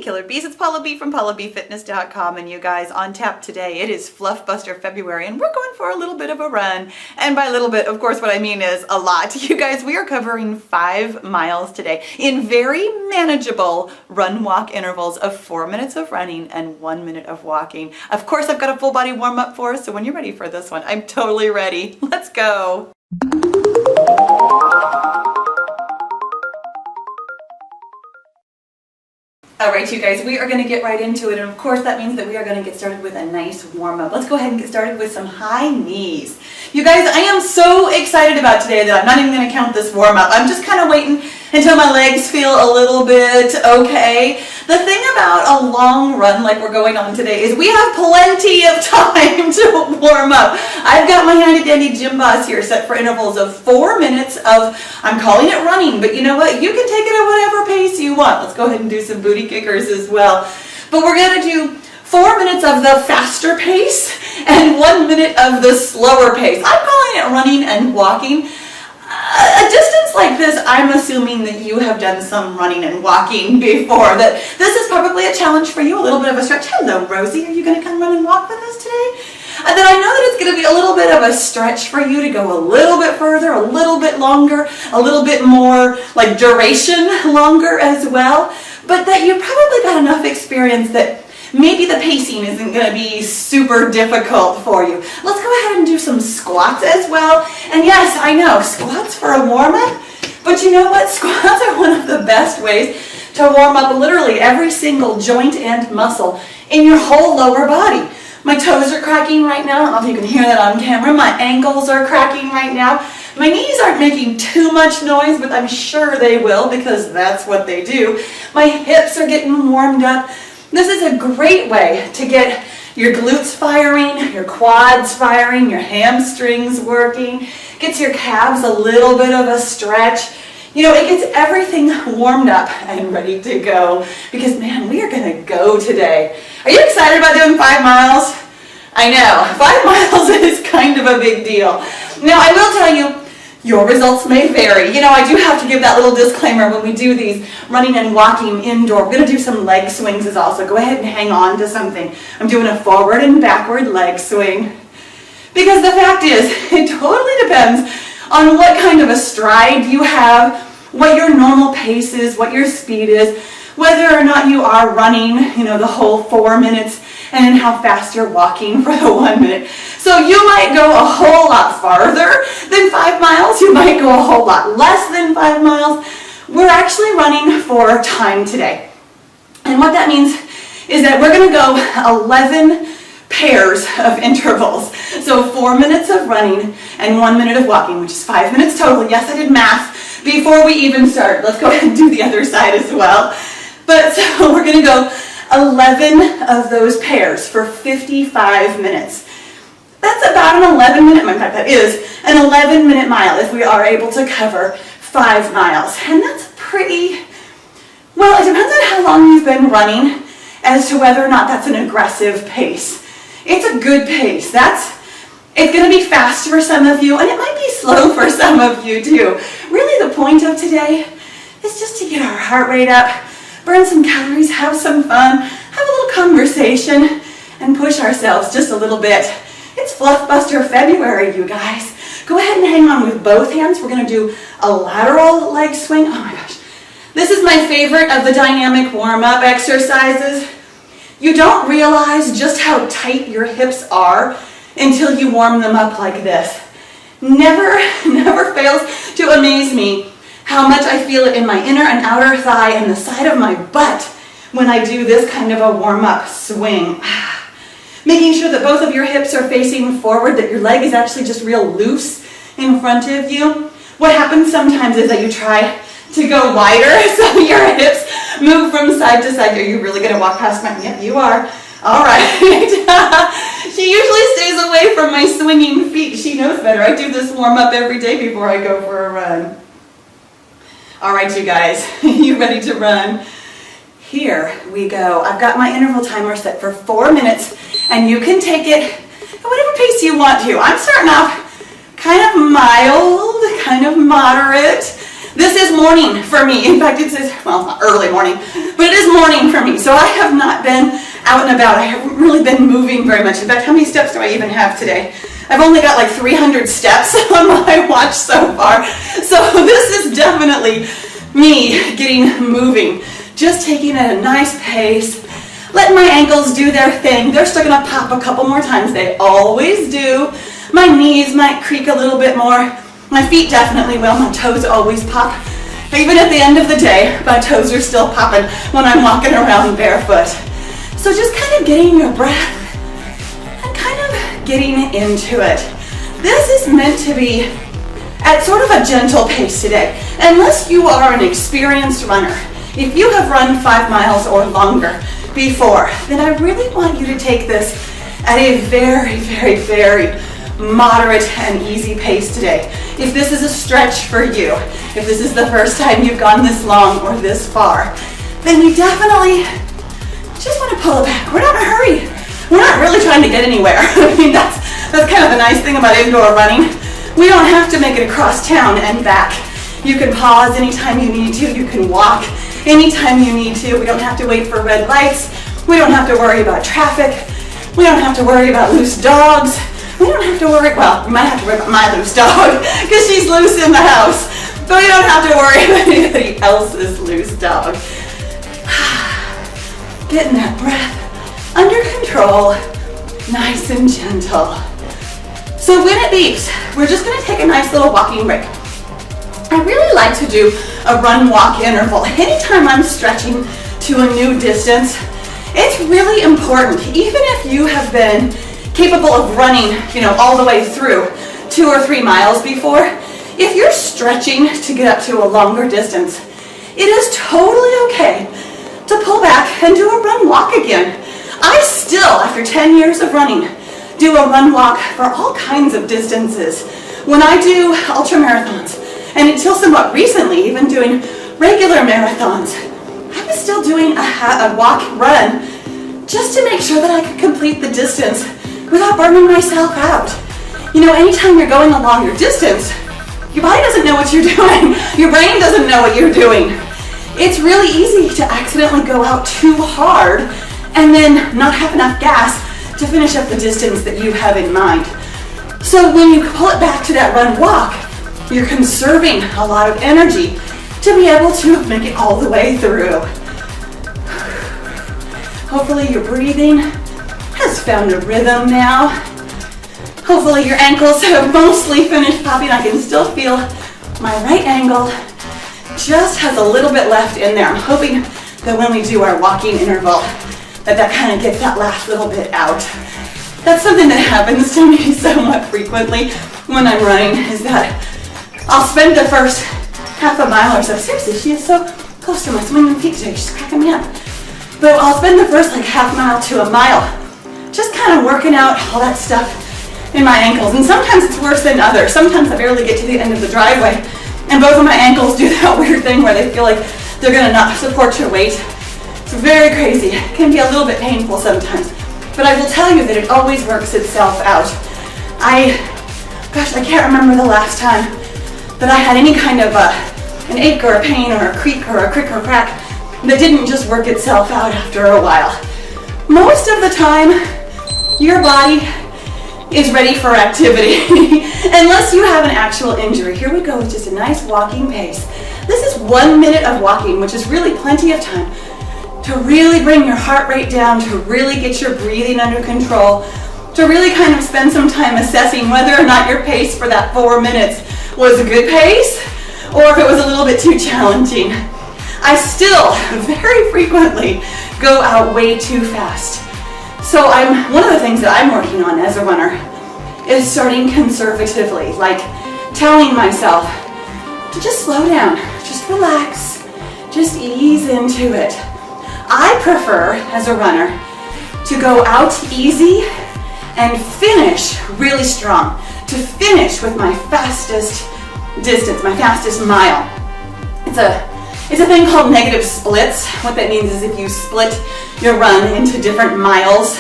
Killer Bees, it's Paula B from PaulaBFitness.com, and you guys, on tap today, it is Fluff Buster February, and we're going for a little bit of a run. And by a little bit, of course, what I mean is a lot. You guys, we are covering 5 miles today in very manageable run-walk intervals of 4 minutes of running and 1 minute of walking. Of course, I've got a full body warm-up for us, so when you're ready for this one, I'm totally ready. Let's go. All right, you guys, we are going to get right into it, and of course that means that we are going to get started with a nice warm-up. Let's go ahead and get started with some high knees. You guys, I am so excited about today that I'm not even going to count this warm-up. I'm just kind of waiting until my legs feel a little bit okay. The thing about a long run like we're going on today is we have plenty of time to warm up. I've got my handy-dandy gym boss here set for intervals of 4 minutes of, I'm calling it running, but you know what? You can take it at whatever pace you want. Let's go ahead and do some booty kickers as well. But we're going to do 4 minutes of the faster pace and 1 minute of the slower pace. I'm calling it running and walking. A distance like this, I'm assuming that you have done some running and walking before, that this is probably a challenge for you, a little bit of a stretch. Hello, Rosie, are you going to come run and walk with us today? And then I know that it's going to be a little bit of a stretch for you to go a little bit further, a little bit longer, a little bit more like duration longer as well, but that you've probably got enough experience that maybe the pacing isn't going to be super difficult for you. Let's go ahead and do some squats as well. And yes, I know, squats for a warm-up, but you know what? Squats are one of the best ways to warm up literally every single joint and muscle in your whole lower body. My toes are cracking right now. I don't know if you can hear that on camera. My ankles are cracking right now. My knees aren't making too much noise, but I'm sure they will because that's what they do. My hips are getting warmed up. This is a great way to get your glutes firing, your quads firing, your hamstrings working, gets your calves a little bit of a stretch. You know, it gets everything warmed up and ready to go because, man, we are going to go today. Are you excited about doing 5 miles? I know, 5 miles is kind of a big deal. Now, I will tell you, your results may vary. You know, I do have to give that little disclaimer when we do these running and walking indoor. We're going to do some leg swings as well, so go ahead and hang on to something. I'm doing a forward and backward leg swing. Because the fact is, it totally depends on what kind of a stride you have, what your normal pace is, what your speed is, whether or not you are running, you know, the whole 4 minutes, and how fast you're walking for the 1 minute. So you might go a whole lot farther than 5 miles. You might go a whole lot less than 5 miles. We're actually running for time today. And what that means is that we're going to go 11 pairs of intervals. So 4 minutes of running and 1 minute of walking, which is 5 minutes total. Yes, I did math before we even started. Let's go ahead and do the other side as well. But so we're going to go 11 of those pairs for 55 minutes. That's about an 11-minute, in fact that is an 11-minute mile if we are able to cover 5 miles. And that's pretty, well, it depends on how long you've been running as to whether or not that's an aggressive pace. It's a good pace. It's going to be fast for some of you, and it might be slow for some of you too. Really the point of today is just to get our heart rate up, burn some calories, have some fun, have a little conversation, and push ourselves just a little bit. It's Fluff Buster February, you guys. Go ahead and hang on with both hands. We're going to do a lateral leg swing. Oh my gosh. This is my favorite of the dynamic warm-up exercises. You don't realize just how tight your hips are until you warm them up like this. Never fails to amaze me how much I feel it in my inner and outer thigh and the side of my butt when I do this kind of a warm-up swing. Making sure that both of your hips are facing forward, that your leg is actually just real loose in front of you. What happens sometimes is that you try to go wider so your hips move from side to side. Are you really going to walk past my, yep, you are. All right. She usually stays away from my swinging feet. She knows better. I do this warm-up every day before I go for a run. All right, you guys, you ready to run? Here we go. I've got my interval timer set for 4 minutes, and you can take it at whatever pace you want to. I'm starting off kind of mild, kind of moderate. This is morning for me. In fact, it's, well, not early morning, but it is morning for me. So I have not been out and about. I haven't really been moving very much. In fact, how many steps do I even have today? I've only got like 300 steps on my watch so far. So this is definitely me getting moving. Just taking it at a nice pace. Letting my ankles do their thing. They're still gonna pop a couple more times. They always do. My knees might creak a little bit more. My feet definitely will. My toes always pop. Even at the end of the day, my toes are still popping when I'm walking around barefoot. So just kind of getting your breath and kind of getting into it. This is meant to be at sort of a gentle pace today. Unless you are an experienced runner, if you have run 5 miles or longer before, then I really want you to take this at a very, very, very moderate and easy pace today. If this is a stretch for you, if this is the first time you've gone this long or this far, then you definitely just want to pull it back. We're not in a hurry. We're not really trying to get anywhere. I mean, that's kind of the nice thing about indoor running. We don't have to make it across town and back. You can pause anytime you need to. You can walk anytime you need to. We don't have to wait for red lights. We don't have to worry about traffic. We don't have to worry about loose dogs. We don't have to worry, well, we might have to worry about my loose dog because she's loose in the house, but we don't have to worry about anybody else's loose dog. Getting that breath under control, nice and gentle. So when it beeps, we're just gonna take a nice little walking break. I really like to do a run-walk interval. Anytime I'm stretching to a new distance, it's really important, even if you have been capable of running, all the way through 2 or 3 miles before, if you're stretching to get up to a longer distance, it is totally okay to pull back and do a run walk again. I still, after 10 years of running, do a run walk for all kinds of distances. When I do ultra marathons, and until somewhat recently, even doing regular marathons, I was still doing a walk run just to make sure that I could complete the distance without burning myself out. Anytime you're going a longer distance, your body doesn't know what you're doing. Your brain doesn't know what you're doing. It's really easy to accidentally go out too hard and then not have enough gas to finish up the distance that you have in mind. So when you pull it back to that run walk, you're conserving a lot of energy to be able to make it all the way through. Hopefully your breathing has found a rhythm now. Hopefully your ankles have mostly finished popping. I can still feel my right ankle just has a little bit left in there. I'm hoping that when we do our walking interval, that kind of gets that last little bit out. That's something that happens to me somewhat frequently when I'm running, is that I'll spend the first half a mile or so. Seriously, she is so close to my swinging feet today. She's cracking me up. But I'll spend the first half mile to a mile just kind of working out all that stuff in my ankles. And sometimes it's worse than others. Sometimes I barely get to the end of the driveway and both of my ankles do that weird thing where they feel like they're gonna not support your weight. It's very crazy. It can be a little bit painful sometimes. But I will tell you that it always works itself out. I can't remember the last time that I had any kind of an ache or a pain or a creak or a crick or crack that didn't just work itself out after a while. Most of the time, your body is ready for activity, unless you have an actual injury. Here we go with just a nice walking pace. This is 1 minute of walking, which is really plenty of time to really bring your heart rate down, to really get your breathing under control, to really kind of spend some time assessing whether or not your pace for that 4 minutes was a good pace, or if it was a little bit too challenging. I still very frequently go out way too fast. So one of the things that I'm working on as a runner is starting conservatively, like telling myself to just slow down, just relax, just ease into it. I prefer, as a runner, to go out easy and finish really strong, to finish with my fastest distance, my fastest mile. It's a thing called negative splits. What that means is if you split your run into different miles.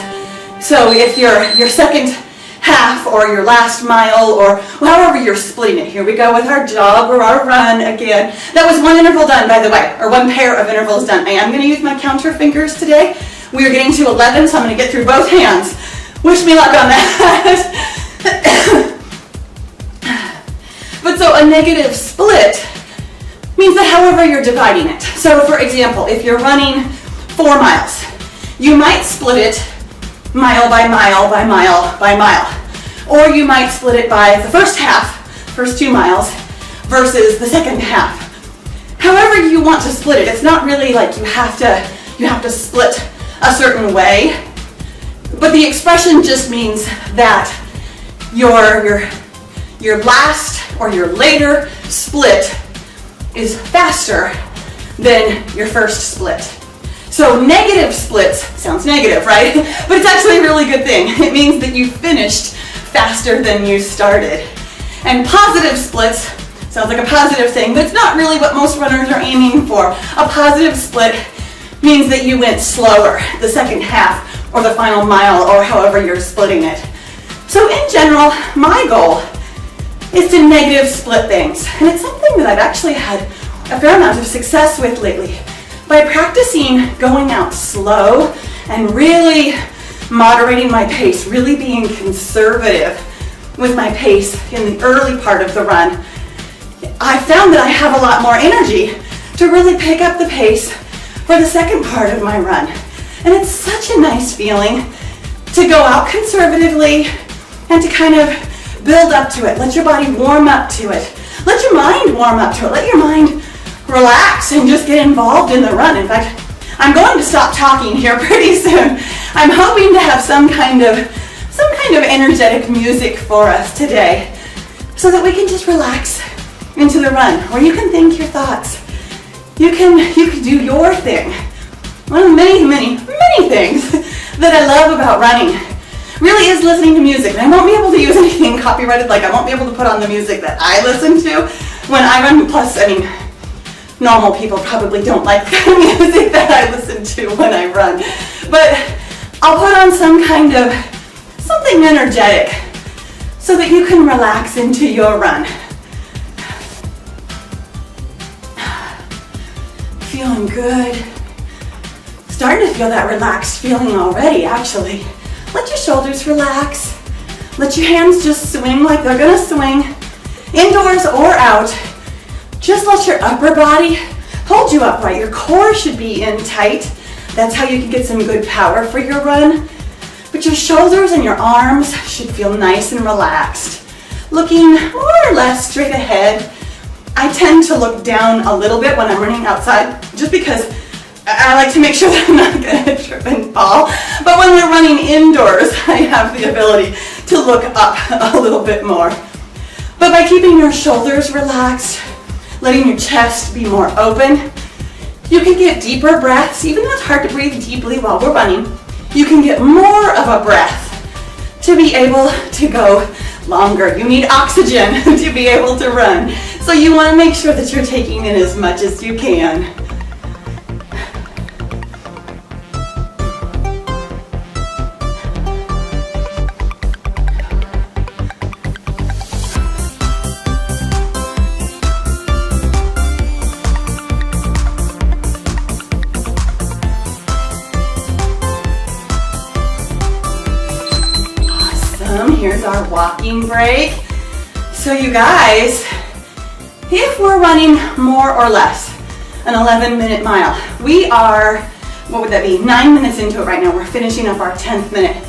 So if your second half or your last mile, or however you're splitting it. Here we go with our jog or our run again. That was one interval done, by the way, or one pair of intervals done. I am going to use my counter fingers today. We are getting to 11, so I'm going to get through both hands. Wish me luck on that. But so a negative split means that however you're dividing it. So for example, if you're running 4 miles, you might split it mile by mile by mile by mile. Or you might split it by the first half, first 2 miles, versus the second half. However you want to split it, it's not really like you have to split a certain way, but the expression just means that your last or your later split is faster than your first split. So negative splits, sounds negative, right? But it's actually a really good thing. It means that you finished faster than you started. And positive splits, sounds like a positive thing, but it's not really what most runners are aiming for. A positive split means that you went slower the second half or the final mile or however you're splitting it. So in general, my goal is to negative split things. And it's something that I've actually had a fair amount of success with lately. By practicing going out slow and really moderating my pace, really being conservative with my pace in the early part of the run, I found that I have a lot more energy to really pick up the pace for the second part of my run. And it's such a nice feeling to go out conservatively and to kind of build up to it. Let your body warm up to it. Let your mind warm up to it. Let your mind relax and just get involved in the run. In fact, I'm going to stop talking here pretty soon. I'm hoping to have some kind of energetic music for us today so that we can just relax into the run, where you can think your thoughts. You can do your thing. One of the many things that I love about running really is listening to music. And I won't be able to use anything copyrighted, like I won't be able to put on the music that I listen to when I run. Plus, I mean, normal people probably don't like the music that I listen to when I run. But I'll put on something energetic so that you can relax into your run. Feeling good. Starting to feel that relaxed feeling already, actually. Let your shoulders relax. Let your hands just swing like they're gonna swing, indoors or out. Just let your upper body hold you upright. Your core should be in tight. That's how you can get some good power for your run. But your shoulders and your arms should feel nice and relaxed. Looking more or less straight ahead. I tend to look down a little bit when I'm running outside, just because I like to make sure that I'm not gonna trip and fall. But when we're running indoors, I have the ability to look up a little bit more. But by keeping your shoulders relaxed, letting your chest be more open, you can get deeper breaths. Even though it's hard to breathe deeply while we're running, you can get more of a breath to be able to go longer. You need oxygen to be able to run. So you want to make sure that you're taking in as much as you can. Here's our walking break. So you guys, if we're running more or less an 11-minute mile, we are, what would that be, 9 minutes into it right now. We're finishing up our 10th minute.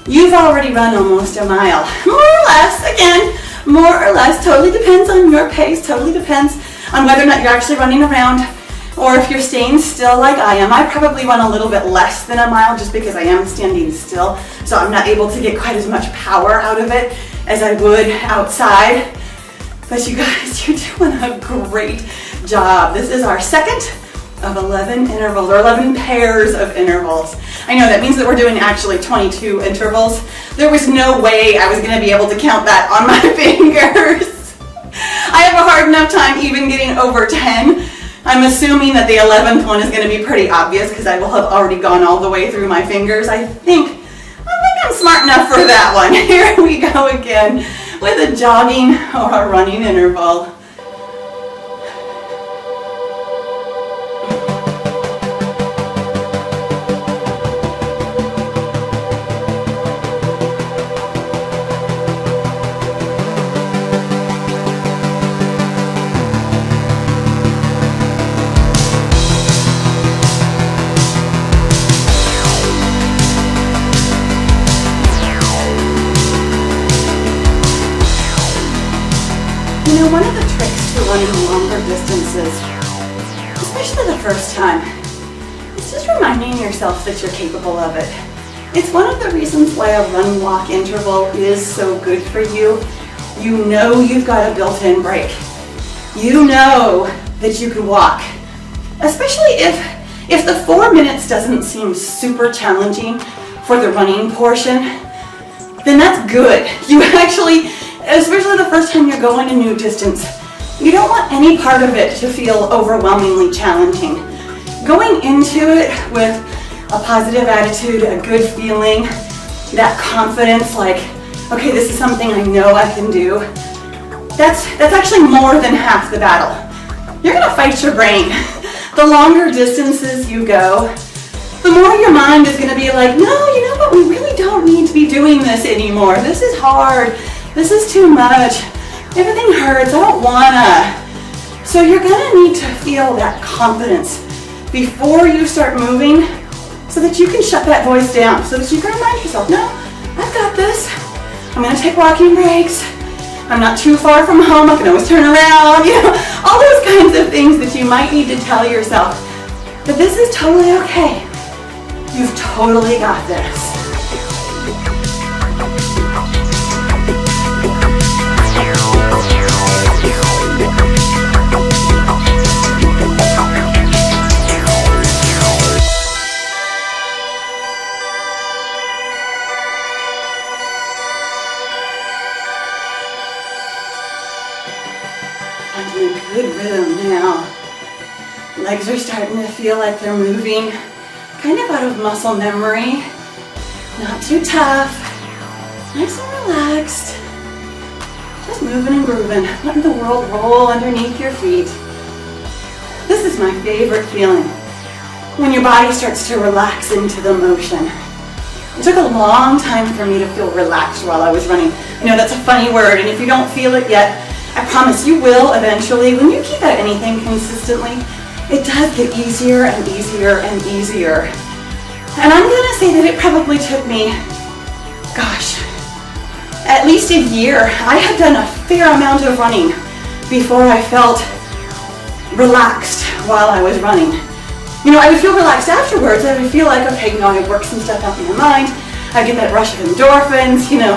You've already run almost a mile. More or less, again, more or less, totally depends on your pace, totally depends on whether or not you're actually running around or if you're staying still like I am. I probably run a little bit less than a mile just because I am standing still, so I'm not able to get quite as much power out of it as I would outside. But you guys, you're doing a great job. This is our second of 11 intervals, or 11 pairs of intervals. I know that means that we're doing actually 22 intervals. There was no way I was going to be able to count that on my fingers. I have a hard enough time even getting over 10. I'm assuming that the 11th one is going to be pretty obvious because I will have already gone all the way through my fingers. I think I'm smart enough for that one. Here we go again with a jogging or a running interval. You know, one of the tricks to running longer distances, especially the first time, is just reminding yourself that you're capable of it. It's one of the reasons why a run-walk interval is so good for you. You know you've got a built-in break. You know that you can walk. Especially if the 4 minutes doesn't seem super challenging for the running portion, then that's good. You actually, especially the first time you're going a new distance, you don't want any part of it to feel overwhelmingly challenging. Going into it with a positive attitude, a good feeling, that confidence, like, okay, this is something I know I can do, that's actually more than half the battle. You're gonna fight your brain. The longer distances you go, the more your mind is gonna be like, no, you know what, we really don't need to be doing this anymore. This is hard. This is too much. Everything hurts. I don't wanna. So you're gonna need to feel that confidence before you start moving so that you can shut that voice down, so that you can remind yourself, no, I've got this. I'm gonna take walking breaks. I'm not too far from home. I can always turn around. You know, all those kinds of things that you might need to tell yourself. But this is totally okay. You've totally got this. Finding a good rhythm now. Legs are starting to feel like they're moving kind of out of muscle memory. Not too tough. Nice and relaxed. Just moving and grooving. Letting the world roll underneath your feet. This is my favorite feeling. When your body starts to relax into the motion. It took a long time for me to feel relaxed while I was running. I know that's a funny word, and if you don't feel it yet, I promise you will eventually. When you keep at anything consistently, it does get easier and easier and easier. And I'm gonna say that it probably took me, gosh, at least a year. I had done a fair amount of running before I felt relaxed while I was running. You know, I would feel relaxed afterwards. I would feel like, okay, you know, I worked some stuff out in my mind. I get that rush of endorphins, you know.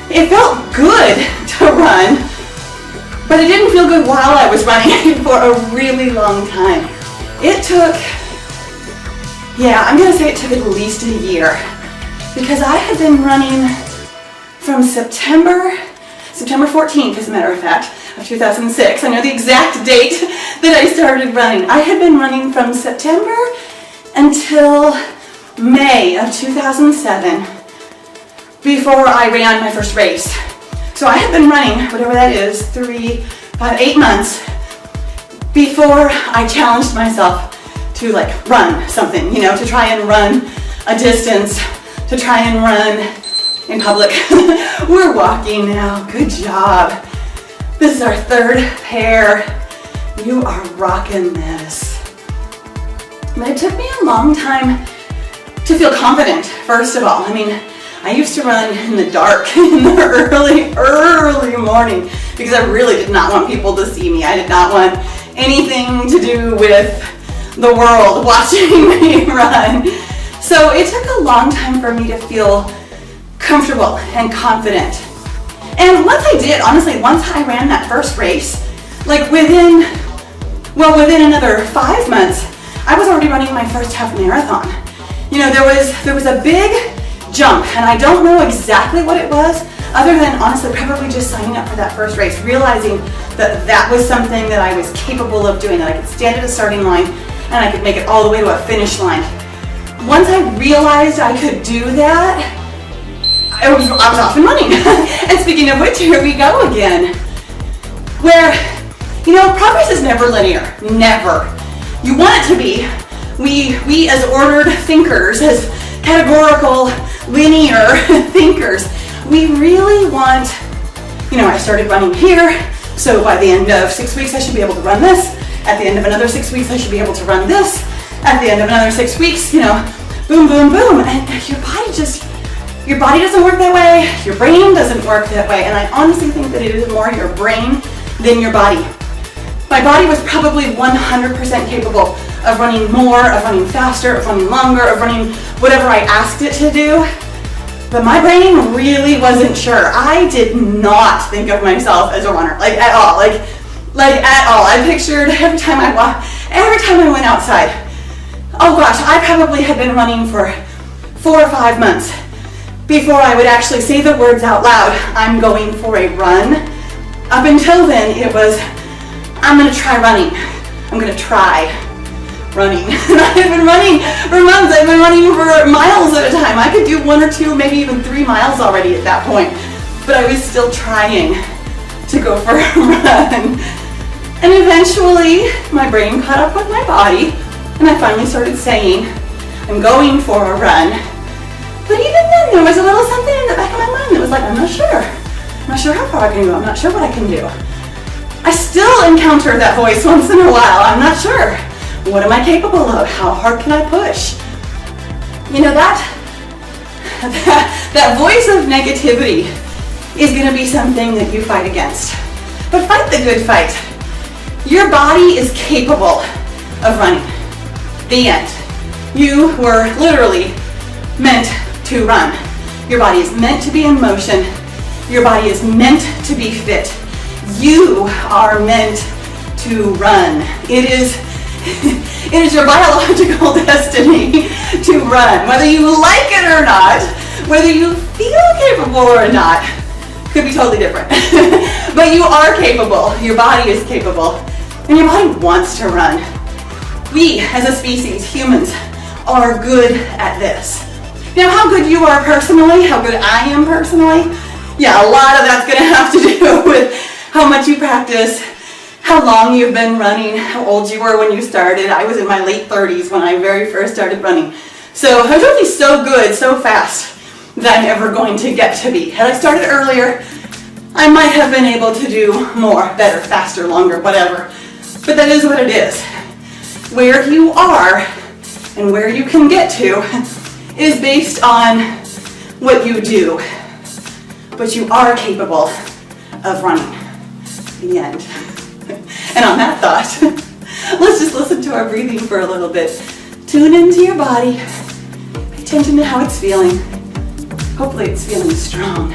It felt good to run, but it didn't feel good while I was running for a really long time. It took, yeah, I'm gonna say it took at least a year, because I had been running from September 14th, as a matter of fact, of 2006. I know the exact date that I started running. I had been running from September until May of 2007 before I ran my first race. So I had been running, whatever that is, 3, 5, 8 months before I challenged myself to like run something, you know, to try and run a distance, to try and run in public. We're walking now, good job. This is our third pair. You are rocking this. But it took me a long time to feel confident, first of all. I mean, I used to run in the dark, in the early morning, because I really did not want people to see me. I did not want anything to do with the world watching me run. So it took a long time for me to feel comfortable and confident. And once I did, honestly, once I ran that first race, like within another 5 months, I was already running my first half marathon. You know, there was a big jump, and I don't know exactly what it was, other than honestly probably just signing up for that first race, realizing that that was something that I was capable of doing, that I could stand at a starting line and I could make it all the way to a finish line. Once I realized I could do that, I was off and running. And speaking of which, here we go again. Where, progress is never linear, never. You want it to be. We as ordered thinkers, as categorical, linear thinkers, we really want, I started running here, so by the end of 6 weeks I should be able to run this. At the end of another 6 weeks I should be able to run this. At the end of another 6 weeks, boom, boom, boom. And your body doesn't work that way, your brain doesn't work that way, and I honestly think that it is more your brain than your body. My body was probably 100% capable of running more, of running faster, of running longer, of running whatever I asked it to do. But my brain really wasn't sure. I did not think of myself as a runner, like at all, like at all. I pictured every time I went outside, oh gosh, I probably had been running for 4 or 5 months before I would actually say the words out loud, I'm going for a run. Up until then, it was, I'm gonna try running. I'm gonna try running. And I had been running for months. I've been running for miles at a time. I could do 1 or 2, maybe even 3 miles already at that point. But I was still trying to go for a run. And eventually, my brain caught up with my body, and I finally started saying, I'm going for a run. But even then, there was a little something in the back of my mind that was like, I'm not sure. I'm not sure how far I can go. I'm not sure what I can do. I still encounter that voice once in a while. I'm not sure. What am I capable of? How hard can I push? That voice of negativity is going to be something that you fight against. But fight the good fight. Your body is capable of running. The end. You were literally meant to run. Your body is meant to be in motion. Your body is meant to be fit. You are meant to run. It is your biological destiny to run. Whether you like it or not, whether you feel capable or not, could be totally different. But you are capable. Your body is capable. And your body wants to run. We, as a species, humans, are good at this. Now, how good you are personally, how good I am personally, yeah, a lot of that's going to have to do with how much you practice, how long you've been running, how old you were when you started. I was in my late 30s when I very first started running. So I'm totally so good, so fast, that I'm ever going to get to be. Had I started earlier, I might have been able to do more, better, faster, longer, whatever. But that is what it is. Where you are and where you can get to is based on what you do. But you are capable of running. The end. And on that thought, let's just listen to our breathing for a little bit. Tune into your body. Pay attention to how it's feeling. Hopefully it's feeling strong.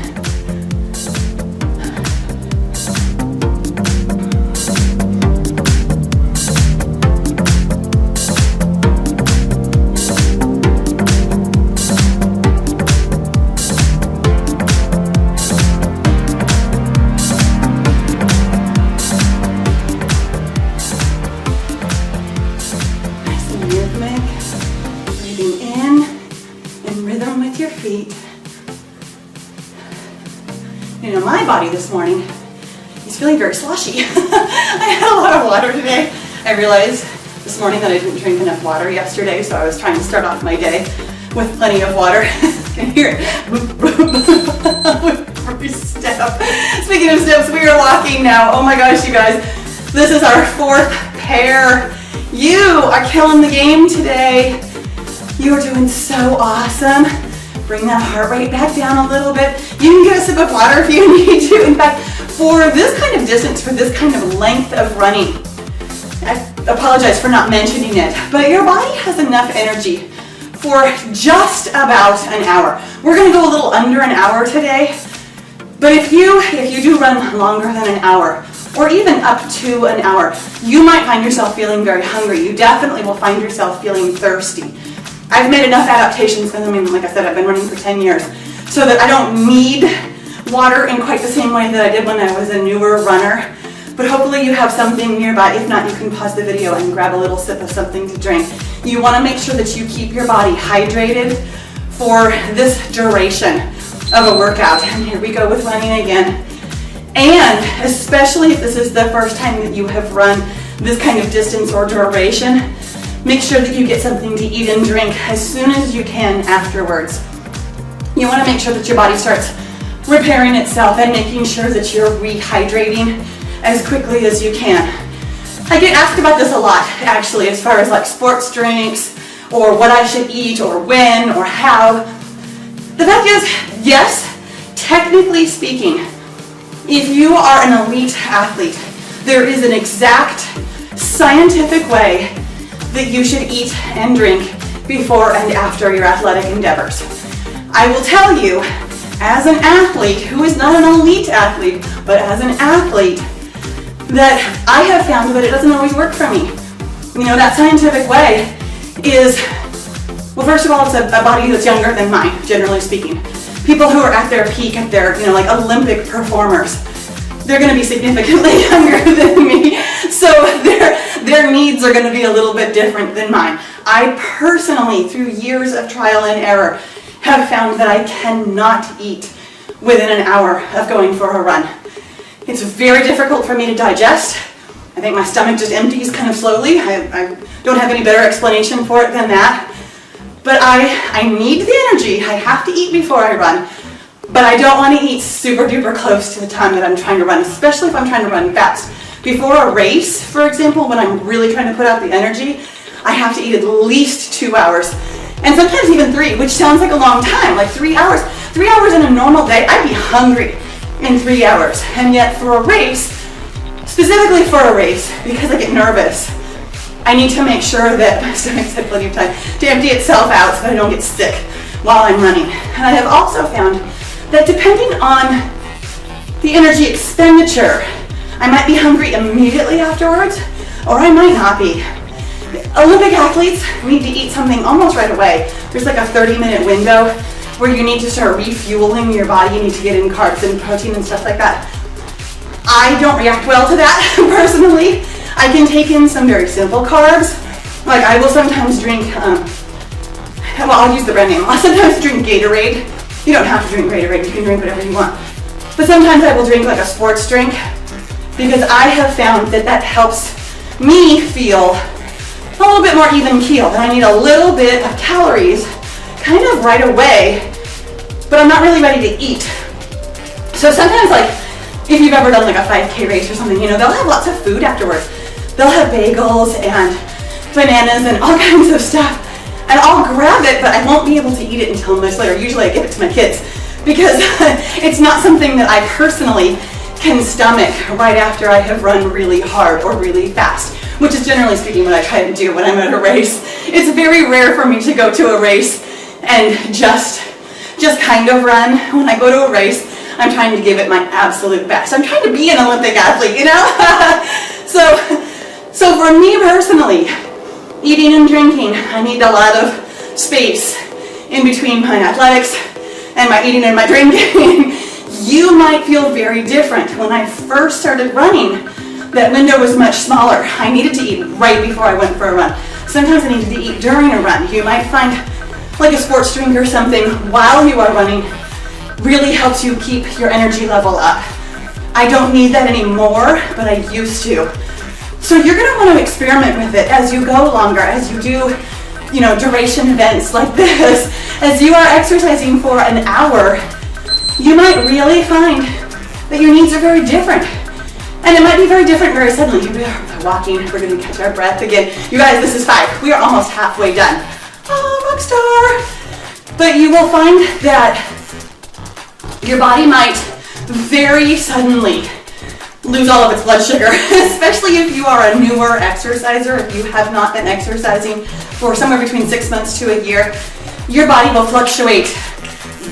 My body this morning is feeling very sloshy. I had a lot of water today. I realized this morning that I didn't drink enough water yesterday, so I was trying to start off my day with plenty of water. You can hear it with every step. Speaking of steps, we are walking now. Oh my gosh, you guys, this is our 4th pair. You are killing the game today. You are doing so awesome. Bring that heart rate back down a little bit. You can get a sip of water if you need to. In fact, for this kind of distance, for this kind of length of running, I apologize for not mentioning it, but your body has enough energy for just about an hour. We're gonna go a little under an hour today, but if you do run longer than an hour, or even up to an hour, you might find yourself feeling very hungry. You definitely will find yourself feeling thirsty. I've made enough adaptations, because like I said, I've been running for 10 years, so that I don't need water in quite the same way that I did when I was a newer runner. But hopefully you have something nearby. If not, you can pause the video and grab a little sip of something to drink. You want to make sure that you keep your body hydrated for this duration. of a workout. And here we go with running again. And especially if this is the first time that you have run this kind of distance or duration, make sure that you get something to eat and drink as soon as you can afterwards. You want to make sure that your body starts repairing itself and making sure that you're rehydrating as quickly as you can. I get asked about this a lot, actually, as far as like sports drinks or what I should eat or when or how. The fact is, yes, technically speaking, if you are an elite athlete, there is an exact scientific way that you should eat and drink before and after your athletic endeavors. I will tell you, as an athlete who is not an elite athlete, but as an athlete, that I have found that it doesn't always work for me. You know, that scientific way is, well, first of all, it's a body that's younger than mine, generally speaking. People who are at their peak, at their, like Olympic performers, they're going to be significantly younger than me. So their needs are going to be a little bit different than mine. I personally, through years of trial and error, have found that I cannot eat within an hour of going for a run. It's very difficult for me to digest. I think my stomach just empties kind of slowly. I don't have any better explanation for it than that. But I need the energy. I have to eat before I run. But I don't want to eat super duper close to the time that I'm trying to run, especially if I'm trying to run fast. Before a race, for example, when I'm really trying to put out the energy, I have to eat at least 2 hours. And sometimes even 3, which sounds like a long time, like 3 hours. 3 hours in a normal day, I'd be hungry in 3 hours. And yet for a race, specifically for a race, because I get nervous, I need to make sure that my stomach's had plenty of time to empty itself out so that I don't get sick while I'm running. And I have also found that depending on the energy expenditure, I might be hungry immediately afterwards, or I might not be. Olympic athletes need to eat something almost right away. There's like a 30-minute window where you need to start refueling your body. You need to get in carbs and protein and stuff like that. I don't react well to that personally. I can take in some very simple carbs. Like I will sometimes drink, well, I'll use the brand name. I'll sometimes drink Gatorade. You don't have to drink Gatorade, you can drink whatever you want. But sometimes I will drink like a sports drink because I have found that that helps me feel a little bit more even keeled. And I need a little bit of calories kind of right away, but I'm not really ready to eat. So sometimes, like, if you've ever done like a 5K race or something, they'll have lots of food afterwards. They'll have bagels and bananas and all kinds of stuff. And I'll grab it, but I won't be able to eat it until much later. Usually I give it to my kids because it's not something that I personally can stomach right after I have run really hard or really fast, which is generally speaking what I try to do when I'm at a race. It's very rare for me to go to a race and just kind of run. When I go to a race, I'm trying to give it my absolute best. I'm trying to be an Olympic athlete, So for me personally, eating and drinking, I need a lot of space in between my athletics and my eating and my drinking. You might feel very different. When I first started running, that window was much smaller. I needed to eat right before I went for a run. Sometimes I needed to eat during a run. You might find like a sports drink or something while you are running really helps you keep your energy level up. I don't need that anymore, but I used to. So you're going to want to experiment with it as you go longer, as you do, duration events like this. As you are exercising for an hour, you might really find that your needs are very different. And it might be very different very suddenly. We are walking, we're going to catch our breath again. You guys, this is 5. We are almost halfway done. Oh, rock star. But you will find that your body might very suddenly lose all of its blood sugar, especially if you are a newer exerciser. If you have not been exercising for somewhere between 6 months to a year, your body will fluctuate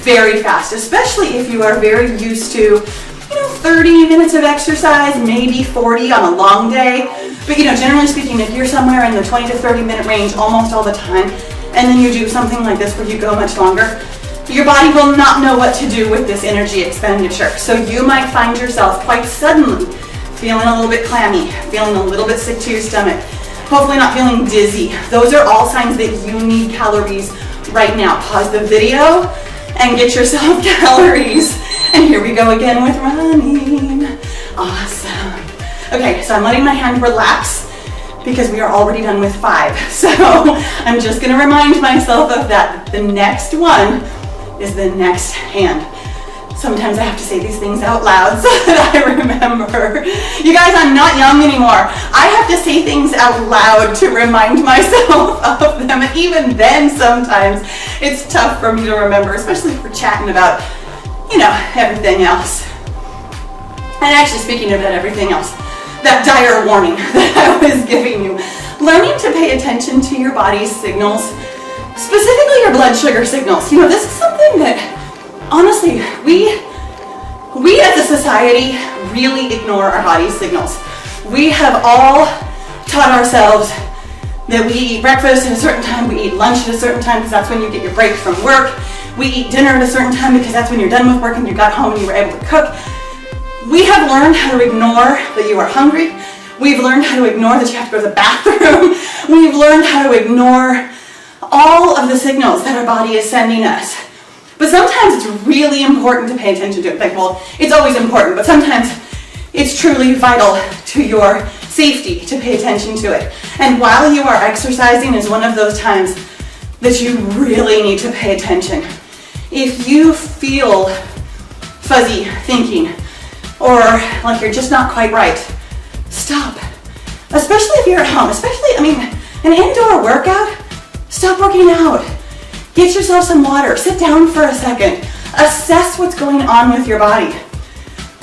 very fast, especially if you are very used to 30 minutes of exercise, maybe 40 on a long day. But generally speaking, if you're somewhere in the 20 to 30 minute range almost all the time, and then you do something like this where you go much longer, your body will not know what to do with this energy expenditure. So you might find yourself quite suddenly feeling a little bit clammy, feeling a little bit sick to your stomach, hopefully not feeling dizzy. Those are all signs that you need calories right now. Pause the video and get yourself calories. And here we go again with running. Awesome. Okay, so I'm letting my hand relax because we are already done with 5. So I'm just gonna remind myself of that. The next one is the next hand. Sometimes I have to say these things out loud so that I remember. You guys, I'm not young anymore. I have to say things out loud to remind myself of them. And even then, sometimes it's tough for me to remember, especially if we're chatting about, you know, everything else. And actually, speaking of that everything else, that dire warning that I was giving you, learning to pay attention to your body's signals, specifically your blood sugar signals. You know, this is something that, honestly, we as a society really ignore our body's signals. We have all taught ourselves that we eat breakfast at a certain time, we eat lunch at a certain time because that's when you get your break from work. We eat dinner at a certain time because that's when you're done with work and you got home and you were able to cook. We have learned how to ignore that you are hungry. We've learned how to ignore that you have to go to the bathroom. We've learned how to ignore all of the signals that our body is sending us. But sometimes it's really important to pay attention to it. Like, well, it's always important, but sometimes it's truly vital to your safety to pay attention to it. And while you are exercising is one of those times that you really need to pay attention. If you feel fuzzy thinking or like you're just not quite right, stop. Especially if you're at home, an indoor workout, stop working out. Get yourself some water, sit down for a second, assess what's going on with your body.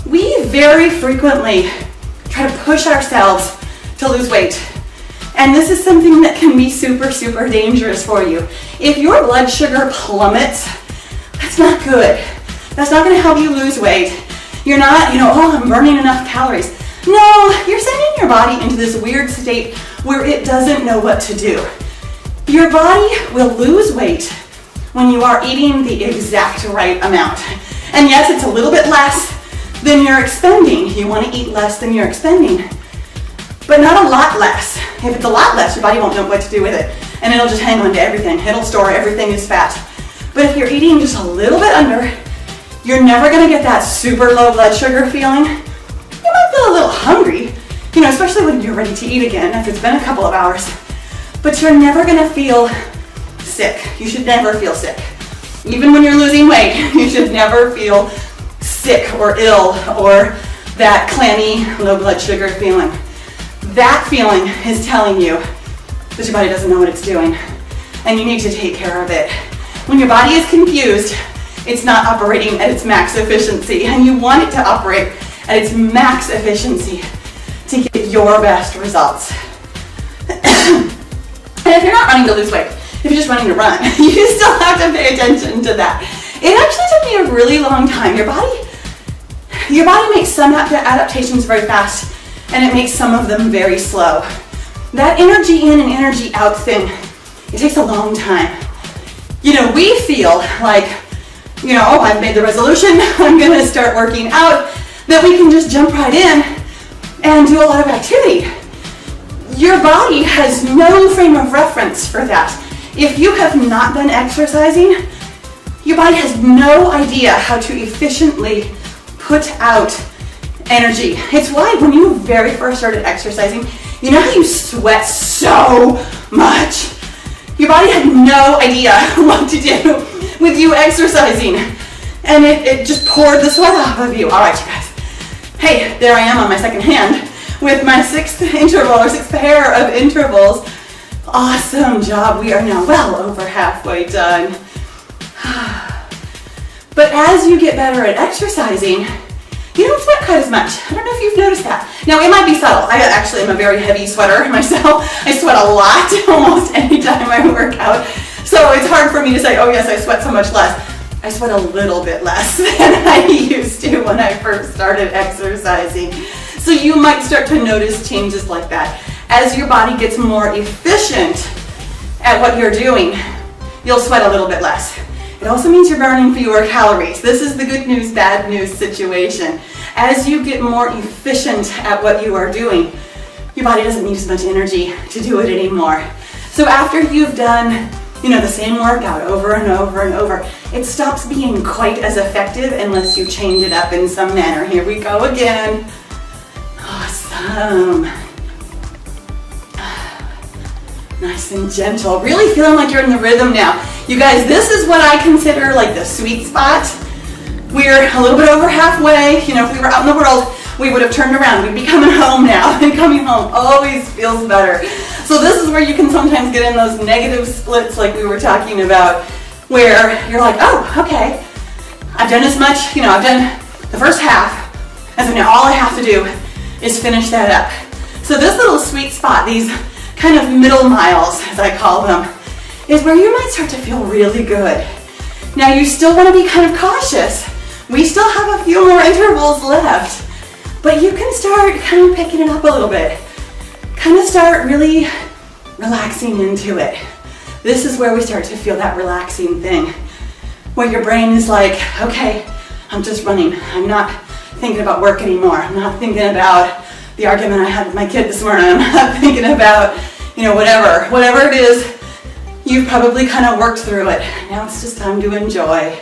We very frequently try to push ourselves to lose weight. And this is something that can be super, super dangerous for you. If your blood sugar plummets, that's not good. That's not gonna help you lose weight. You're not, I'm burning enough calories. No, you're sending your body into this weird state where it doesn't know what to do. Your body will lose weight when you are eating the exact right amount. And yes, it's a little bit less than you're expending. You want to eat less than you're expending, but not a lot less. If it's a lot less, your body won't know what to do with it, and it'll just hang on to everything. It'll store everything as fat. But if you're eating just a little bit under, you're never gonna get that super low blood sugar feeling. You might feel a little hungry, especially when you're ready to eat again, if it's been a couple of hours. But you're never gonna feel sick. You should never feel sick. Even when you're losing weight, you should never feel sick or ill or that clammy low blood sugar feeling. That feeling is telling you that your body doesn't know what it's doing and you need to take care of it. When your body is confused, it's not operating at its max efficiency, and you want it to operate at its max efficiency to get your best results. And if you're not running to lose weight, if you're just running to run, you still have to pay attention to that. It actually took me a really long time. Your body makes some adaptations very fast, and it makes some of them very slow. That energy in and energy out thing, it takes a long time. We feel like, I've made the resolution, I'm gonna start working out, that we can just jump right in and do a lot of activity. Your body has no frame of reference for that. If you have not been exercising, your body has no idea how to efficiently put out energy. It's why when you very first started exercising, you know how you sweat so much? Your body had no idea what to do with you exercising, and it just poured the sweat off of you. All right, you guys. Hey, there I am on my second hand with my sixth pair of intervals. Awesome job. We are now well over halfway done. But as you get better at exercising, you don't sweat quite as much. I don't know if you've noticed that. Now, it might be subtle. I actually am a very heavy sweater myself. I sweat a lot almost any time I work out. So it's hard for me to say, oh yes, I sweat so much less. I sweat a little bit less than I used to when I first started exercising. So you might start to notice changes like that. As your body gets more efficient at what you're doing, you'll sweat a little bit less. It also means you're burning fewer calories. This is the good news, bad news situation. As you get more efficient at what you are doing, your body doesn't need as much energy to do it anymore. So after you've done the same workout over and over and over, it stops being quite as effective unless you change it up in some manner. Here we go again. Awesome. Nice and gentle. Really feeling like you're in the rhythm now. You guys, this is what I consider like the sweet spot. We're a little bit over halfway. If we were out in the world, we would have turned around. We'd be coming home now. And coming home always feels better. So this is where you can sometimes get in those negative splits like we were talking about, where you're like, oh, okay, I've done as much, I've done the first half, and so now all I have to do is finish that up. So this little sweet spot, these kind of middle miles, as I call them, is where you might start to feel really good. Now you still want to be kind of cautious. We still have a few more intervals left, but you can start kind of picking it up a little bit. Kind of start really relaxing into it. This is where we start to feel that relaxing thing, where your brain is like, okay, I'm just running. I'm not thinking about work anymore. I'm not thinking about the argument I had with my kid this morning. I'm not thinking about, whatever it is, you've probably kind of worked through it. Now it's just time to enjoy.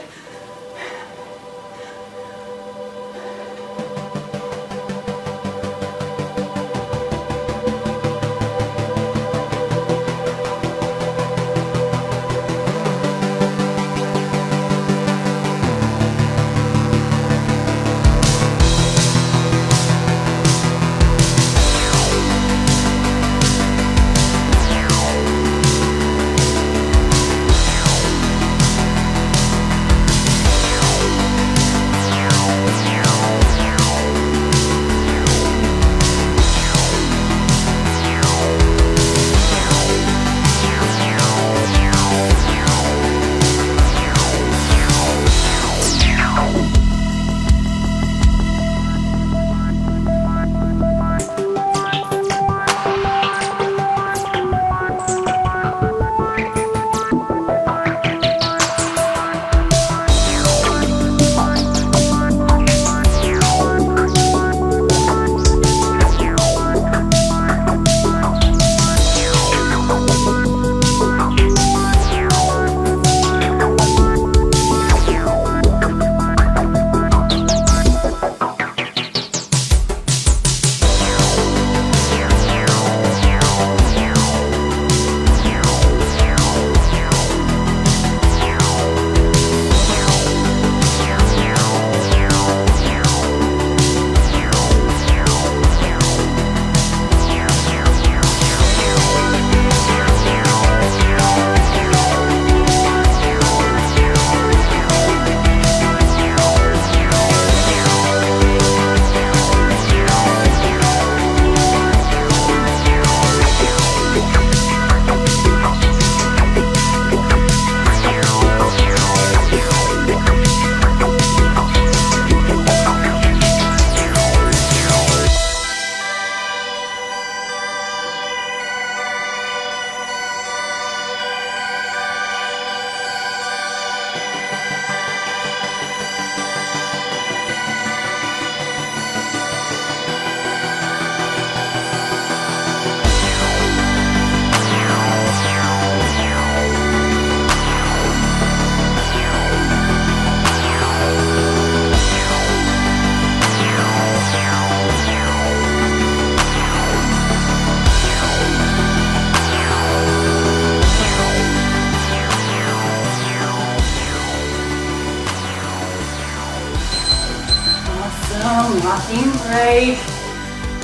Rocking break.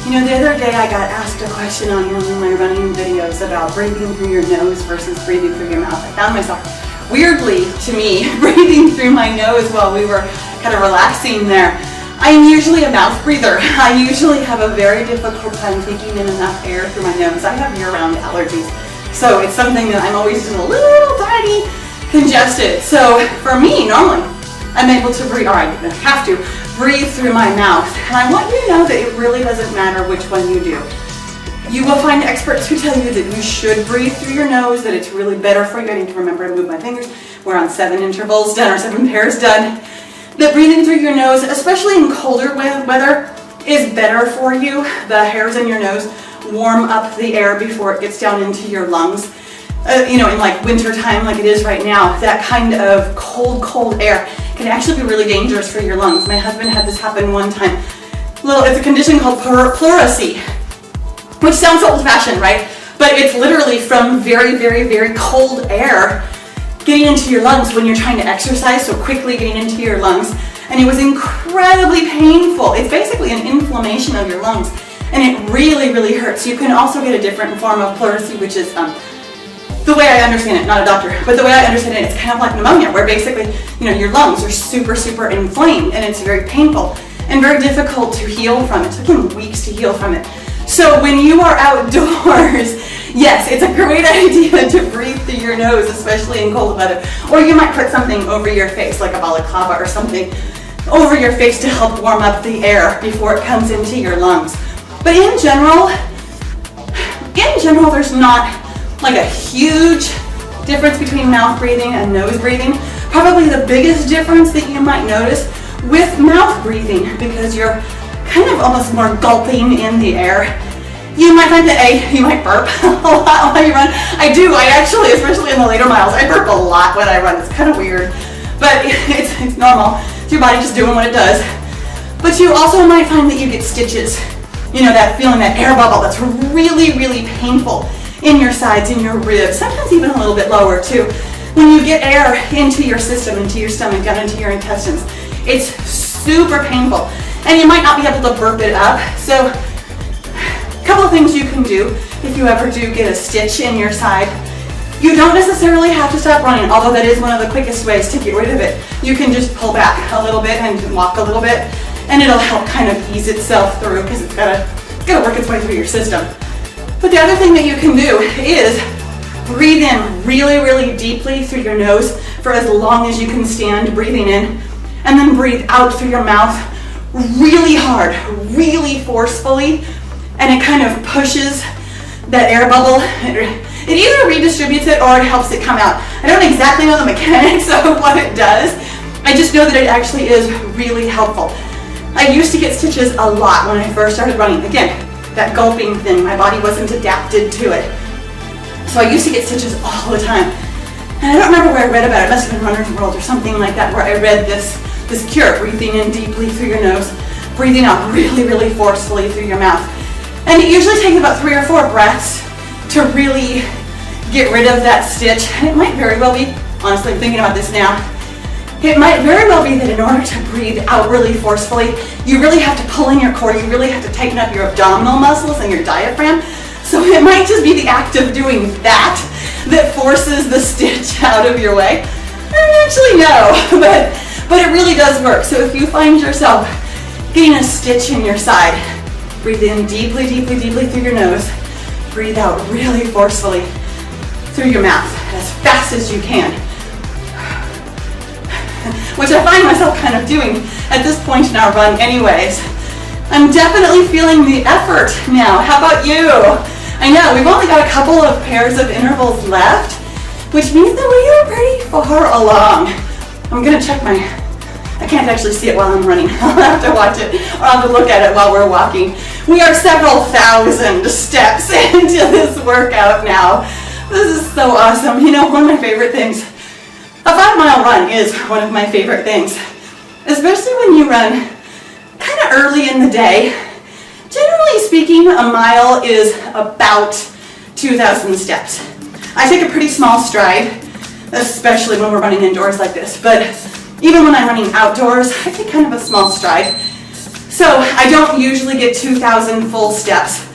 The other day I got asked a question on one of my running videos about breathing through your nose versus breathing through your mouth. I found myself, weirdly to me, breathing through my nose while we were kind of relaxing there. I'm usually a mouth breather. I usually have a very difficult time taking in enough air through my nose. I have year-round allergies, so it's something that I'm always just a little tiny congested. So for me, normally, I'm able to breathe, or I have to breathe through my mouth. And I want you to know that it really doesn't matter which one you do. You will find experts who tell you that you should breathe through your nose, that it's really better for you. I need to remember to move my fingers. We're on 7 intervals done, or 7 pairs done. That breathing through your nose, especially in colder weather, is better for you. The hairs in your nose warm up the air before it gets down into your lungs. in like winter time like it is right now, that kind of cold air can actually be really dangerous for your lungs. My husband had this happen one time. It's a condition called pleurisy, which sounds old-fashioned, right? But it's literally from very, very, very cold air getting into your lungs when you're trying to exercise, so quickly getting into your lungs. And it was incredibly painful. It's basically an inflammation of your lungs, and it really, really hurts. You can also get a different form of pleurisy, which is the way I understand it, not a doctor, but the way I understand it, it's kind of like pneumonia, where basically, your lungs are super, super inflamed, and it's very painful and very difficult to heal from. It took him weeks to heal from it. So when you are outdoors, yes, it's a great idea to breathe through your nose, especially in cold weather. Or you might put something over your face, like a balaclava or something, over your face to help warm up the air before it comes into your lungs. But in general, there's not like a huge difference between mouth breathing and nose breathing. Probably the biggest difference that you might notice with mouth breathing, because you're kind of almost more gulping in the air. You might find that you might burp a lot while you run. I do, actually, especially in the later miles, I burp a lot when I run. It's kind of weird, but it's normal. It's your body just doing what it does. But you also might find that you get stitches. That feeling, that air bubble that's really, really painful in your sides, in your ribs, sometimes even a little bit lower too. When you get air into your system, into your stomach, down into your intestines, it's super painful. And you might not be able to burp it up. So a couple of things you can do if you ever do get a stitch in your side. You don't necessarily have to stop running, although that is one of the quickest ways to get rid of it. You can just pull back a little bit and walk a little bit, and it'll help kind of ease itself through, because it's gotta work its way through your system. But the other thing that you can do is breathe in really, really deeply through your nose for as long as you can stand breathing in, and then breathe out through your mouth really hard, really forcefully, and it kind of pushes that air bubble. It either redistributes it or it helps it come out. I don't exactly know the mechanics of what it does. I just know that it actually is really helpful. I used to get stitches a lot when I first started running. Again, that gulping thing, my body wasn't adapted to it. So I used to get stitches all the time. And I don't remember where I read about it. It must have been Runner's World or something like that, where I read this cure, breathing in deeply through your nose, breathing out really, really forcefully through your mouth. And it usually takes about 3 or 4 breaths to really get rid of that stitch. And it might very well be, honestly, I'm thinking about this now, it might very well be that in order to breathe out really forcefully, you really have to pull in your core, you really have to tighten up your abdominal muscles and your diaphragm. So it might just be the act of doing that forces the stitch out of your way. I don't actually know, but it really does work. So if you find yourself getting a stitch in your side, breathe in deeply, deeply, deeply through your nose. Breathe out really forcefully through your mouth as fast as you can. Which I find myself kind of doing at this point in our run anyways. I'm definitely feeling the effort now. How about you? I know, we've only got a couple of pairs of intervals left, which means that we are pretty far along. I'm gonna check I can't actually see it while I'm running. I'll have to watch it, or I'll have to look at it while we're walking. We are several thousand steps into this workout now. This is so awesome. One of my favorite things, a 5-mile run is one of my favorite things, especially when you run kind of early in the day. Generally speaking, a mile is about 2,000 steps. I take a pretty small stride, especially when we're running indoors like this, but even when I'm running outdoors, I take kind of a small stride. So I don't usually get 2,000 full steps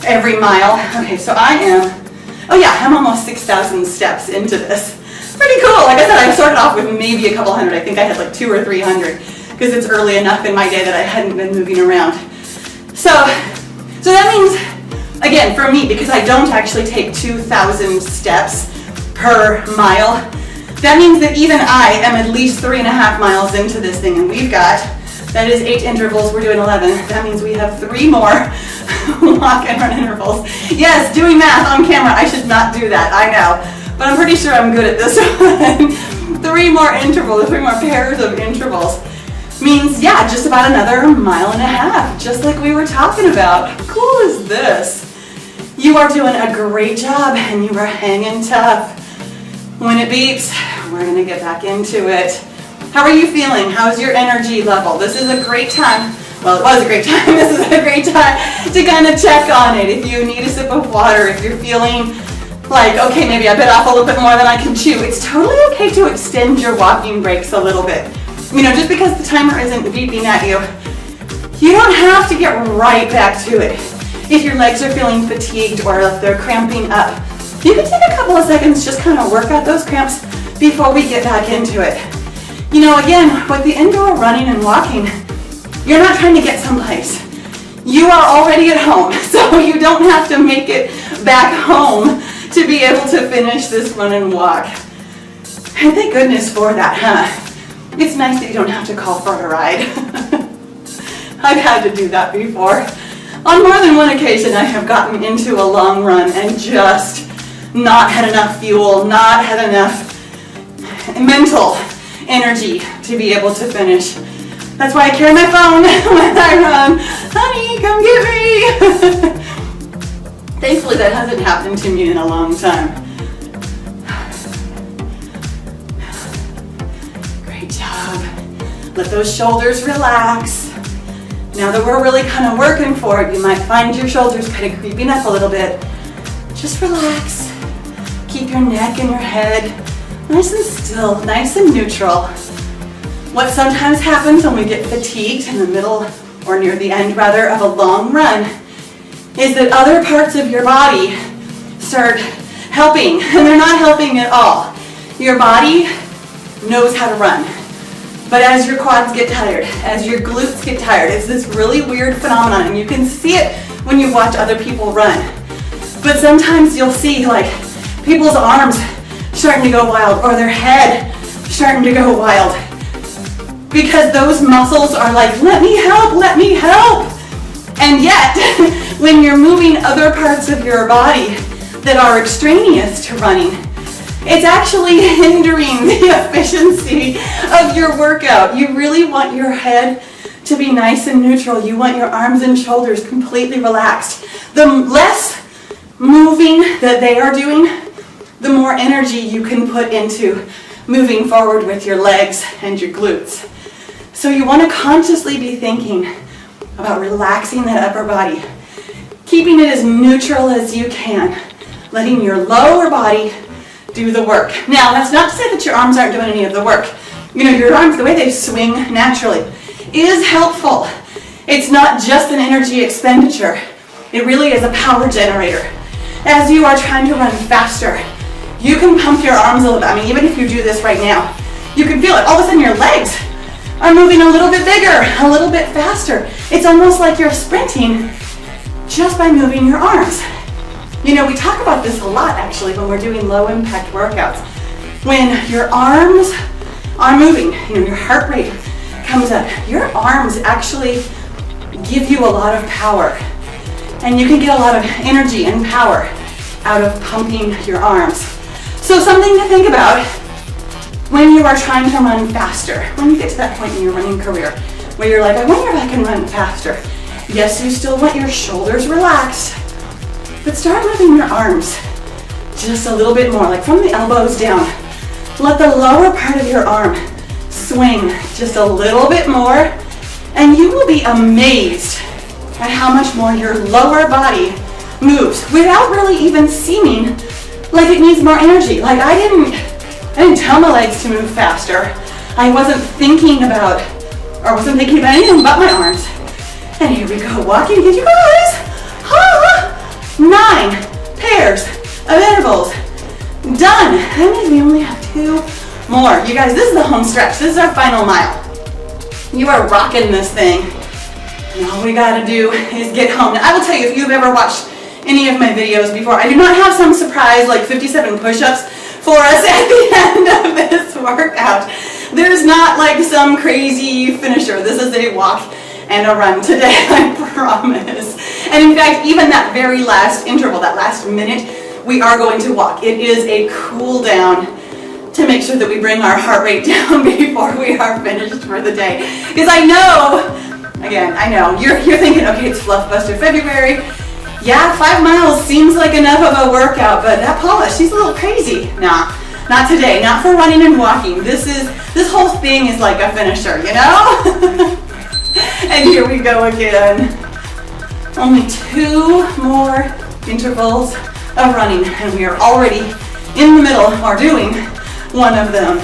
every mile. Okay, so I'm almost 6,000 steps into this. Pretty cool. Like I said, I started off with maybe a couple hundred. I think I had like 200 or 300 because it's early enough in my day that I hadn't been moving around. So that means, again, for me, because I don't actually take 2,000 steps per mile, that means that even I am at least 3.5 miles into this thing, and that is 8 intervals, we're doing 11. That means we have 3 more walk and run intervals. Yes, doing math on camera, I should not do that, I know. But I'm pretty sure I'm good at this one. 3 more intervals, 3 more pairs of intervals means, just about another 1.5 miles, just like we were talking about. How cool is this? You are doing a great job and you are hanging tough. When it beeps, we're gonna get back into it. How are you feeling? How's your energy level? This is a great time. Well, it was a great time. This is a great time to kind of check on it. If you need a sip of water, if you're feeling like, okay, maybe I bit off a little bit more than I can chew, it's totally okay to extend your walking breaks a little bit. You know, just because the timer isn't beeping at you, you don't have to get right back to it. If your legs are feeling fatigued or if they're cramping up, you can take a couple of seconds, just kind of work out those cramps before we get back into it. You know, again, with the indoor running and walking, you're not trying to get someplace. You are already at home, so you don't have to make it back home to be able to finish this run and walk. And thank goodness for that, huh? It's nice that you don't have to call for a ride. I've had to do that before. On more than one occasion, I have gotten into a long run and just not had enough fuel, not had enough mental energy to be able to finish. That's why I carry my phone when I run. Honey, come get me. Thankfully, that hasn't happened to me in a long time. Great job. Let those shoulders relax. Now that we're really kind of working for it, you might find your shoulders kind of creeping up a little bit. Just relax. Keep your neck and your head nice and still, nice and neutral. What sometimes happens when we get fatigued in the middle, or near the end rather, of a long run, is that other parts of your body start helping, and they're not helping at all. Your body knows how to run, but as your quads get tired, as your glutes get tired, it's this really weird phenomenon, and you can see it when you watch other people run. But sometimes you'll see like people's arms starting to go wild, or their head starting to go wild, because those muscles are like, let me help, let me help. And yet, when you're moving other parts of your body that are extraneous to running, it's actually hindering the efficiency of your workout. You really want your head to be nice and neutral. You want your arms and shoulders completely relaxed. The less moving that they are doing, the more energy you can put into moving forward with your legs and your glutes. So you want to consciously be thinking about relaxing that upper body, keeping it as neutral as you can, letting your lower body do the work. Now, that's not to say that your arms aren't doing any of the work. You know, your arms, the way they swing naturally, is helpful. It's not just an energy expenditure. It really is a power generator. As you are trying to run faster, you can pump your arms a little bit. I mean, even if you do this right now, you can feel it. All of a sudden, your legs are moving a little bit bigger, a little bit faster. It's almost like you're sprinting just by moving your arms. You know, we talk about this a lot actually when we're doing low impact workouts. When your arms are moving, you know, your heart rate comes up, your arms actually give you a lot of power. And you can get a lot of energy and power out of pumping your arms. So something to think about when you are trying to run faster, when you get to that point in your running career where you're like, I wonder if I can run faster. Yes, you still want your shoulders relaxed, but start moving your arms just a little bit more, like from the elbows down. Let the lower part of your arm swing just a little bit more, and you will be amazed at how much more your lower body moves without really even seeming like it needs more energy. Like I didn't tell my legs to move faster. I wasn't thinking about anything but my arms. And here we go, walking again, you guys. 9 pairs of intervals. Done. That means we only have 2 more. You guys, this is the home stretch. This is our final mile. You are rocking this thing. And all we gotta do is get home. Now, I will tell you, if you've ever watched any of my videos before, I do not have some surprise like 57 push-ups for us at the end of this workout. There's not like some crazy finisher. This is a walk and a run today, I promise. And in fact, even that very last interval, that last minute, we are going to walk. It is a cool down to make sure that we bring our heart rate down before we are finished for the day. Because I know, again, I know, you're thinking, okay, it's Fluff Buster February. Yeah, 5 miles seems like enough of a workout, but that Paula, she's a little crazy. Nah, not today, not for running and walking. This whole thing is like a finisher, you know? And here we go again. Only 2 more intervals of running, and we are already in the middle, or doing one of them.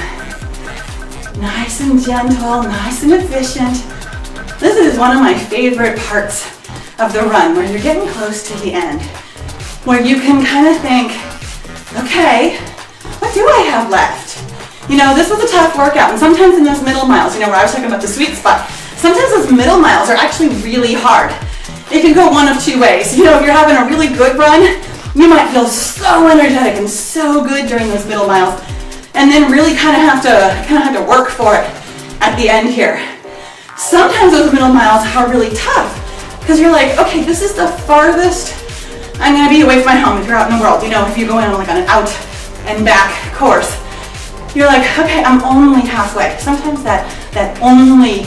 Nice and gentle, nice and efficient. This is one of my favorite parts of the run, where you're getting close to the end, where you can kind of think, okay, what do I have left? You know, this was a tough workout, and sometimes in those middle miles, you know, where I was talking about the sweet spot, sometimes those middle miles are actually really hard. It can go one of 2 ways. You know, if you're having a really good run, you might feel so energetic and so good during those middle miles, and then really kind of have to work for it at the end here. Sometimes those middle miles are really tough, because you're like, okay, this is the farthest I'm gonna be away from my home if you're out in the world. You know, if you go in like on an out and back course, you're like, okay, I'm only halfway. Sometimes that only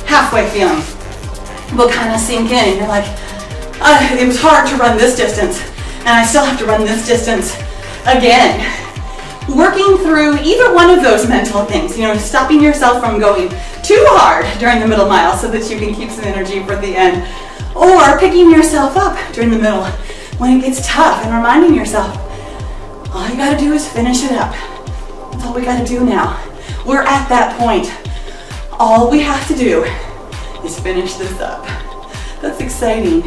halfway feeling will kind of sink in, and you're like, it was hard to run this distance, and I still have to run this distance again. Working through either one of those mental things, you know, stopping yourself from going too hard during the middle mile so that you can keep some energy for the end, or picking yourself up during the middle when it gets tough and reminding yourself, all you gotta do is finish it up. That's all we gotta do now. We're at that point. All we have to do is finish this up. That's exciting.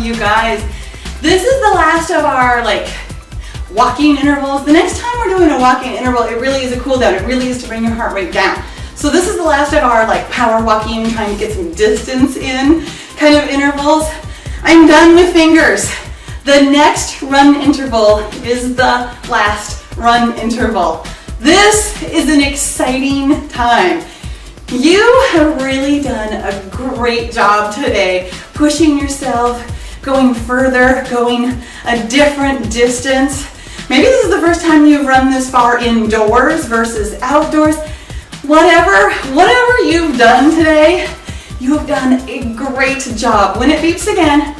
You guys, this is the last of our walking intervals. The next time we're doing a walking interval, it really is a cool down. It really is to bring your heart rate down. So this is the last of our power walking, trying to get some distance in kind of intervals. I'm done with fingers. The next run interval is the last run interval. This is an exciting time. You have really done a great job today, pushing yourself, going further, going a different distance. Maybe this is the first time you've run this far indoors versus outdoors. Whatever you've done today, you have done a great job. When it beeps again,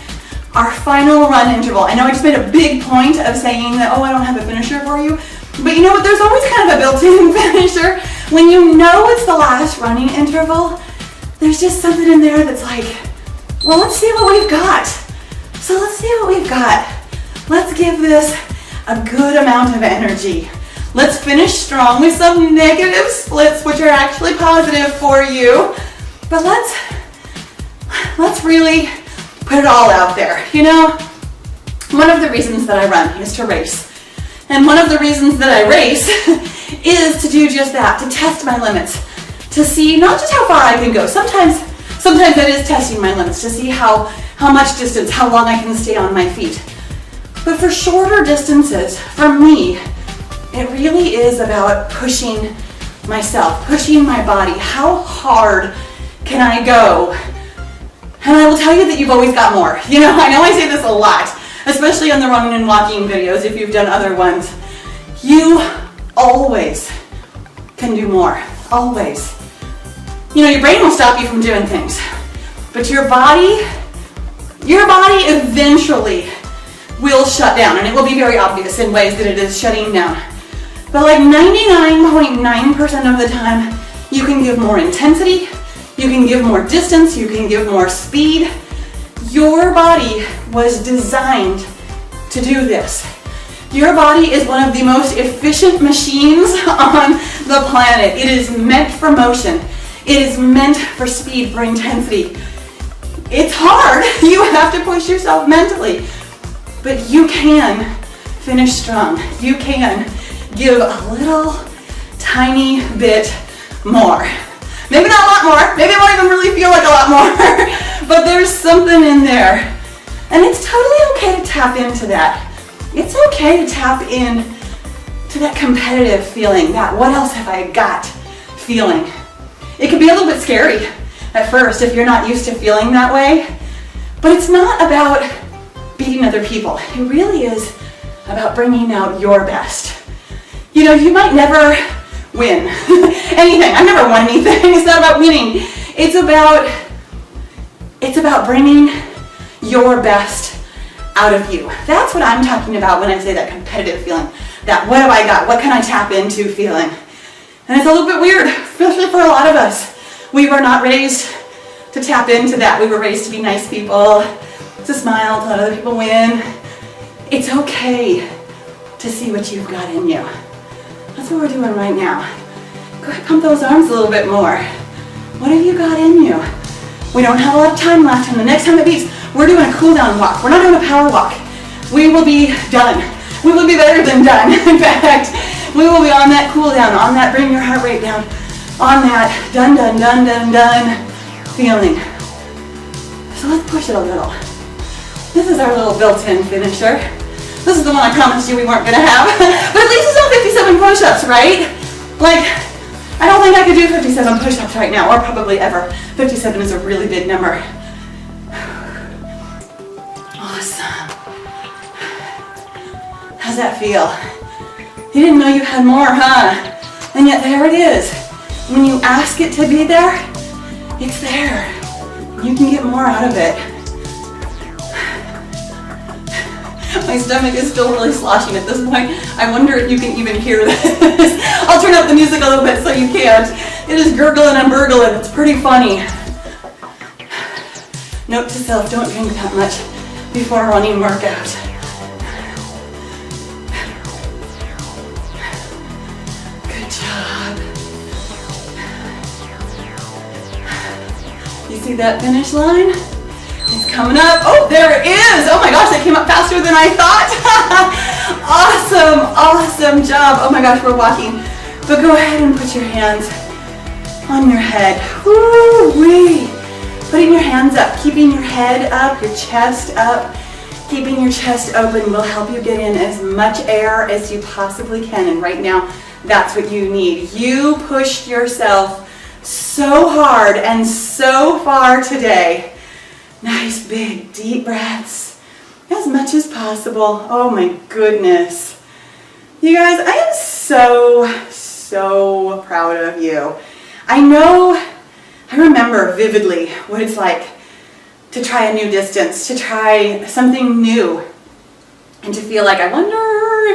our final run interval. I know I just made a big point of saying that, oh, I don't have a finisher for you, but you know what, there's always kind of a built-in finisher. When you know it's the last running interval, there's just something in there that's like, well, let's see what we've got. So let's see what we've got. Let's give this a good amount of energy. Let's finish strong with some negative splits, which are actually positive for you. But let's really put it all out there. You know, one of the reasons that I run is to race. And one of the reasons that I race is to do just that, to test my limits, to see not just how far I can go. Sometimes it is testing my limits, to see how much distance, how long I can stay on my feet. But for shorter distances, for me, it really is about pushing myself, pushing my body. How hard can I go? And I will tell you that you've always got more. You know I say this a lot, especially on the running and walking videos if you've done other ones. You always can do more, always. You know, your brain will stop you from doing things, but your body eventually will shut down, and it will be very obvious in ways that it is shutting down. But like 99.9% of the time, you can give more intensity, you can give more distance, you can give more speed. Your body was designed to do this. Your body is one of the most efficient machines on the planet. It is meant for motion. It is meant for speed, for intensity. It's hard. You have to push yourself mentally. But you can finish strong. You can give a little tiny bit more. Maybe not a lot more. Maybe it won't even really feel like a lot more. But there's something in there. And it's totally okay to tap into that. It's okay to tap in to that competitive feeling, that what else have I got feeling. It can be a little bit scary at first if you're not used to feeling that way. But it's not about beating other people. It really is about bringing out your best. You know, you might never win anything. I've never won anything. It's not about winning. It's about bringing your best out of you. That's what I'm talking about when I say that competitive feeling. That what have I got? What can I tap into feeling? And it's a little bit weird, especially for a lot of us. We were not raised to tap into that. We were raised to be nice people, to smile, to let other people win. It's okay to see what you've got in you. That's what we're doing right now. Go ahead, pump those arms a little bit more. What have you got in you? We don't have a lot of time left, and the next time it beats, we're doing a cool down walk. We're not doing a power walk. We will be done. We will be better than done. In fact, we will be on that cool down, on that bring your heart rate down, on that done, done, done, done, done feeling. So let's push it a little. This is our little built-in finisher. This is the one I promised you we weren't gonna have. But at least it's not 57 push-ups, right? Like, I don't think I could do 57 push-ups right now, or probably ever. 57 is a really big number. Awesome. How's that feel? You didn't know you had more, huh? And yet there it is. When you ask it to be there, it's there. You can get more out of it. My stomach is still really sloshing at this point. I wonder if you can even hear this. I'll turn up the music a little bit so you can't. It is gurgling and burgling. It's pretty funny. Note to self, don't drink that much before a running workout. Good job. You see that finish line? It's coming up. Oh, there it is. Oh my gosh, that came up faster than I thought. Awesome, awesome job. Oh my gosh, we're walking. But go ahead and put your hands on your head. Woo-wee. Putting your hands up, keeping your head up, your chest up, keeping your chest open will help you get in as much air as you possibly can. And right now, that's what you need. You pushed yourself so hard and so far today. Nice big deep breaths, as much as possible. Oh my goodness. You guys, I am so proud of you. I remember vividly what it's like to try a new distance, to try something new, and to feel like, I wonder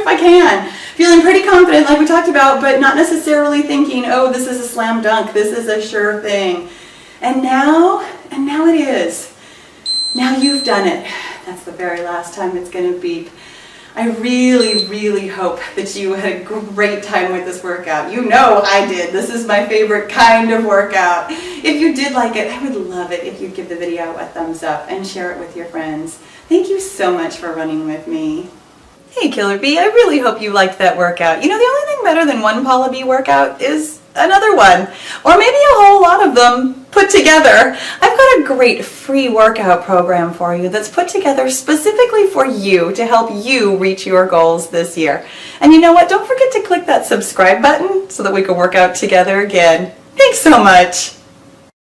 if I can. Feeling pretty confident like we talked about, but not necessarily thinking, oh, this is a slam dunk, this is a sure thing. And now it is. Now you've done it. That's the very last time it's going to beep. I really, really hope that you had a great time with this workout. You know I did. This is my favorite kind of workout. If you did like it, I would love it if you'd give the video a thumbs up and share it with your friends. Thank you so much for running with me. Hey Killer Bee, I really hope you liked that workout. You know, the only thing better than one Paula Bee workout is another one, or maybe a whole lot of them put together. I've got a great free workout program for you that's put together specifically for you to help you reach your goals this year. And you know what? Don't forget to click that subscribe button so that we can work out together again. Thanks so much.